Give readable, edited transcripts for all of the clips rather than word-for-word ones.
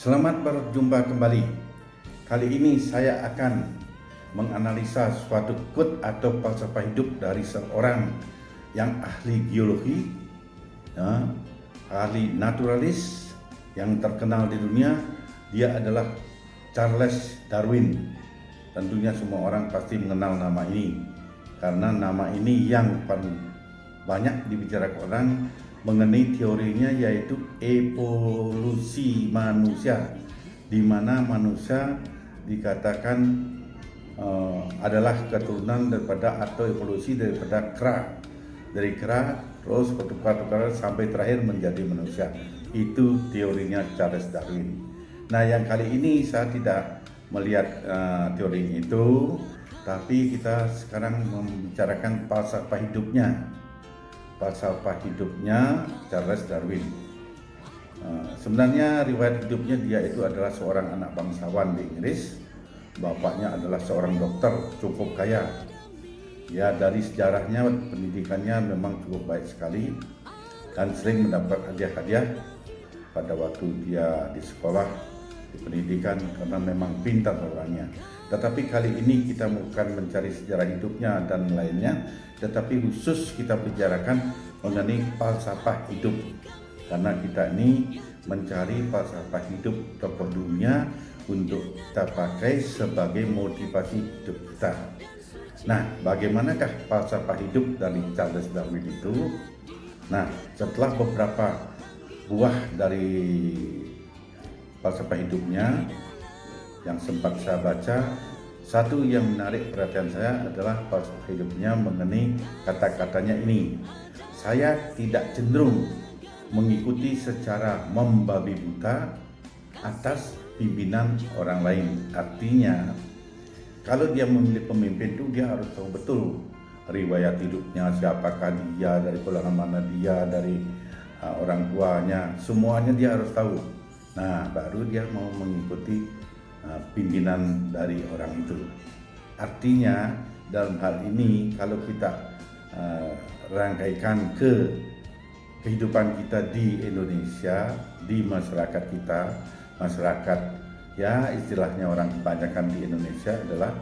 Selamat berjumpa kembali. Kali ini saya akan menganalisa suatu quote atau falsafah hidup dari seorang yang ahli geologi, ya, ahli naturalis yang terkenal di dunia. Dia adalah Charles Darwin. Tentunya semua orang pasti mengenal nama ini, karena nama ini yang paling banyak dibicarakan orang mengenai teorinya, yaitu evolusi manusia, di mana manusia dikatakan adalah keturunan daripada atau evolusi daripada kera, dari kera terus bertukar-tukar sampai terakhir menjadi manusia. Itu teorinya Charles Darwin. Nah, yang kali ini saya tidak melihat teori itu, tapi kita sekarang membicarakan falsafah hidupnya. Falsafah hidupnya Charles Darwin. Sebenarnya riwayat hidupnya, dia itu adalah seorang anak bangsawan di Inggris. Bapaknya adalah seorang dokter cukup kaya. Ya, dari sejarahnya pendidikannya memang cukup baik sekali dan sering mendapat hadiah-hadiah pada waktu dia di sekolah, di pendidikan, karena memang pintar orangnya. Tetapi kali ini kita bukan mencari sejarah hidupnya dan lainnya, tetapi khusus kita bicarakan mengenai falsafah hidup, karena kita ini mencari falsafah hidup tokoh dunia untuk kita pakai sebagai motivasi hidup kita. Nah, bagaimanakah falsafah hidup dari Charles Darwin itu? Nah, setelah beberapa buah dari falsafah hidupnya yang sempat saya baca, satu yang menarik perhatian saya adalah falsafah hidupnya mengenai kata-katanya ini. Saya tidak cenderung mengikuti secara membabi buta atas pimpinan orang lain. Artinya, kalau dia memilih pemimpin itu dia harus tahu betul riwayat hidupnya, siapakah dia, dari kalangan mana dia, dari orang tuanya, semuanya dia harus tahu. Nah, baru dia mau mengikuti pimpinan dari orang itu. Artinya dalam hal ini, kalau kita rangkaikan ke kehidupan kita di Indonesia, di masyarakat kita, masyarakat ya istilahnya orang kebanyakan di Indonesia adalah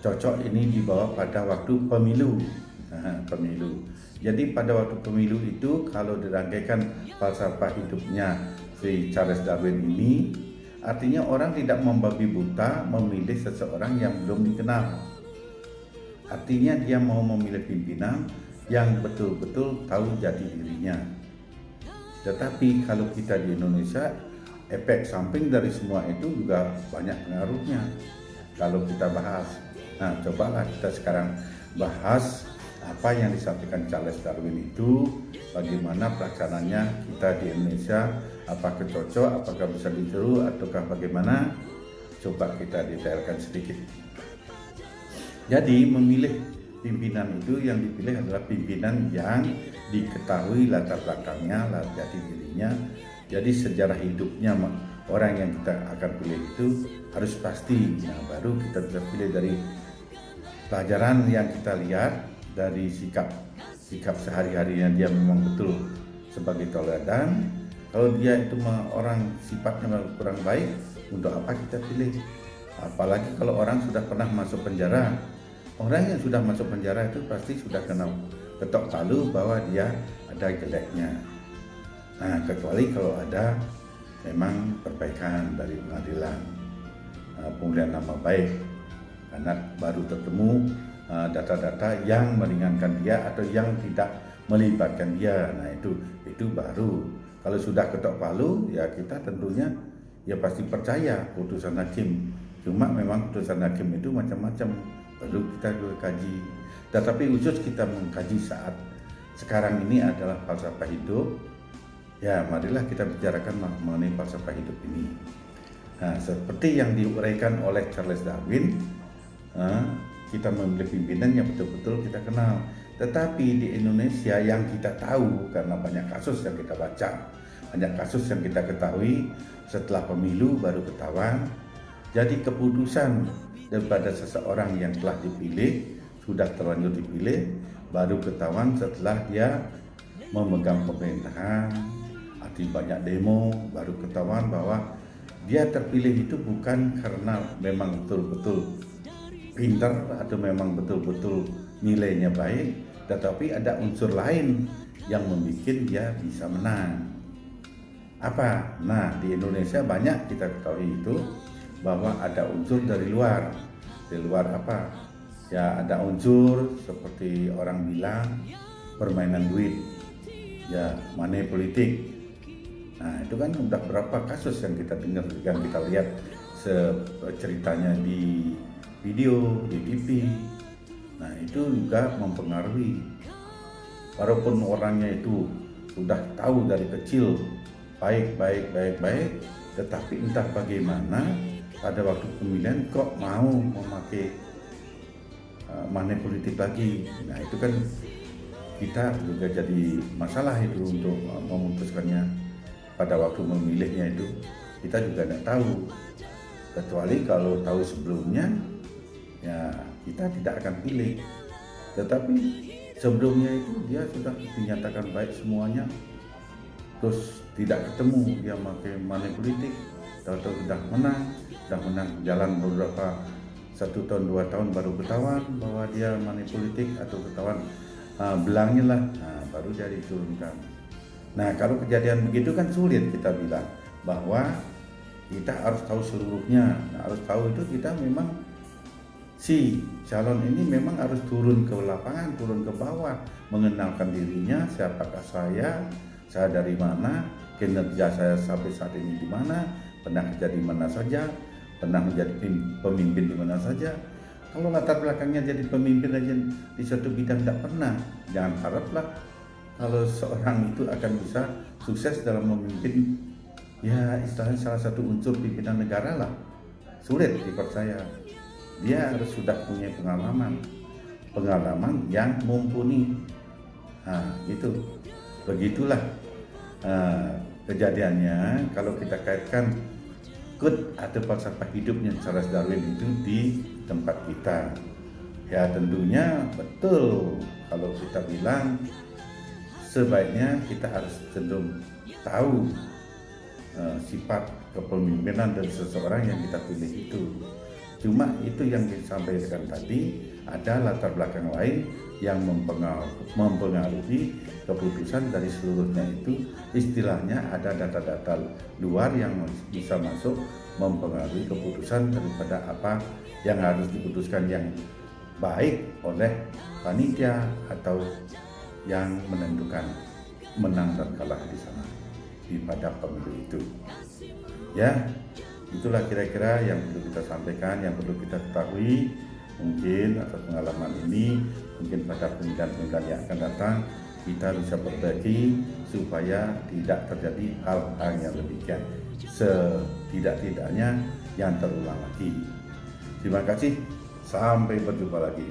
cocok ini dibawa pada waktu pemilu. Pemilu. Jadi pada waktu pemilu itu, kalau dirangkaikan falsafah hidupnya si Charles Darwin ini, artinya orang tidak membabi buta memilih seseorang yang belum dikenal. Artinya dia mau memilih pimpinan yang betul-betul tahu jati dirinya. Tetapi kalau kita di Indonesia, efek samping dari semua itu juga banyak pengaruhnya. Kalau kita bahas, nah cobalah kita sekarang bahas apa yang disampaikan Charles Darwin itu, bagaimana pelaksananya kita di Indonesia, apakah cocok, apakah bisa ditiru, ataukah bagaimana. Coba kita detailkan sedikit. Jadi memilih pimpinan itu, yang dipilih adalah pimpinan yang diketahui latar belakangnya, jati dirinya. Jadi sejarah hidupnya orang yang kita akan pilih itu harus pasti. Nah, baru kita bisa pilih dari pelajaran yang kita lihat, dari sikap sehari-harinya dia memang betul sebagai teladan. Kalau dia itu orang sifatnya kurang baik, untuk apa kita pilih? Apalagi kalau orang sudah pernah masuk penjara. Orang yang sudah masuk penjara itu pasti sudah kena ketok palu bahwa dia ada jeleknya. Nah, kecuali kalau ada memang perbaikan dari pengadilan, pemulihan nama baik, karena baru ketemu data-data yang meringankan dia atau yang tidak melibatkan dia. Nah, itu baru. Kalau sudah ketok palu, ya kita tentunya ya pasti percaya putusan hakim. Cuma memang putusan hakim itu macam-macam, perlu kita kaji. Tetapi khusus kita mengkaji saat sekarang ini adalah falsafah hidup. Ya, marilah kita bicarakan mengenai falsafah hidup ini. Nah, seperti yang diuraikan oleh Charles Darwin, kita memilih pimpinan yang betul-betul kita kenal. Tetapi di Indonesia yang kita tahu, karena banyak kasus yang kita baca, banyak kasus yang kita ketahui, setelah pemilu baru ketahuan. Jadi keputusan daripada seseorang yang telah dipilih, sudah terlanjur dipilih, baru ketahuan setelah dia memegang pemerintahan di banyak demo baru ketahuan bahwa dia terpilih itu bukan karena memang betul-betul pintar atau memang betul-betul nilainya baik, tetapi ada unsur lain yang membuat dia bisa menang. Apa? Nah, di Indonesia banyak kita ketahui itu bahwa ada unsur dari luar. Di luar apa? Ya ada unsur seperti orang bilang permainan duit, ya money politik. Nah itu kan udah berapa kasus yang kita dengar, yang kita lihat ceritanya di video, di TV. Nah itu juga mempengaruhi. Walaupun orangnya itu sudah tahu dari kecil baik, tetapi entah bagaimana pada waktu pemilihan kok mau memakai money politik lagi. Nah itu kan kita juga jadi masalah itu untuk memutuskannya. Pada waktu memilihnya itu kita juga tidak tahu, kecuali kalau tahu sebelumnya ya kita tidak akan pilih. Tetapi sebelumnya itu dia sudah dinyatakan baik semuanya, terus tidak ketemu dia pakai money politik, tahu-tahu sudah menang jalan beberapa 1 tahun 2 tahun baru ketahuan bahwa dia money politik atau ketahuan belangnya lah, baru dia diturunkan. Nah kalau kejadian begitu kan sulit kita bilang bahwa kita harus tahu seluruhnya. Nah, harus tahu itu kita memang si calon ini memang harus turun ke lapangan, turun ke bawah, mengenalkan dirinya, siapakah saya dari mana, kinerja saya sampai saat ini di mana, pernah kerja di mana saja, pernah menjadi pemimpin di mana saja. Kalau latar belakangnya jadi pemimpin aja di suatu bidang tidak pernah, jangan haraplah kalau seorang itu akan bisa sukses dalam memimpin, ya istilahnya salah satu unsur pimpinan negara lah. Sulit dipercaya. Dia harus sudah punya pengalaman yang mumpuni. Nah itu, begitulah kejadiannya. Kalau kita kaitkan quote atau falsafah hidupnya Charles Darwin itu di tempat kita, ya tentunya betul kalau kita bilang sebaiknya kita harus cenderung tahu sifat kepemimpinan dari seseorang yang kita pilih itu. Cuma itu yang disampaikan tadi, ada latar belakang lain yang mempengaruhi keputusan dari seluruhnya itu. Istilahnya ada data-data luar yang bisa masuk mempengaruhi keputusan daripada apa yang harus diputuskan yang baik oleh panitia atau yang menentukan menang dan kalah di sana di pada pemilu itu. Ya, itulah kira-kira yang perlu kita sampaikan, yang perlu kita ketahui. Mungkin atas pengalaman ini, mungkin pada pemilihan-pemilihan yang akan datang kita bisa perbaiki supaya tidak terjadi hal-hal yang demikian. Setidak-tidaknya yang terulang lagi. Terima kasih, sampai berjumpa lagi.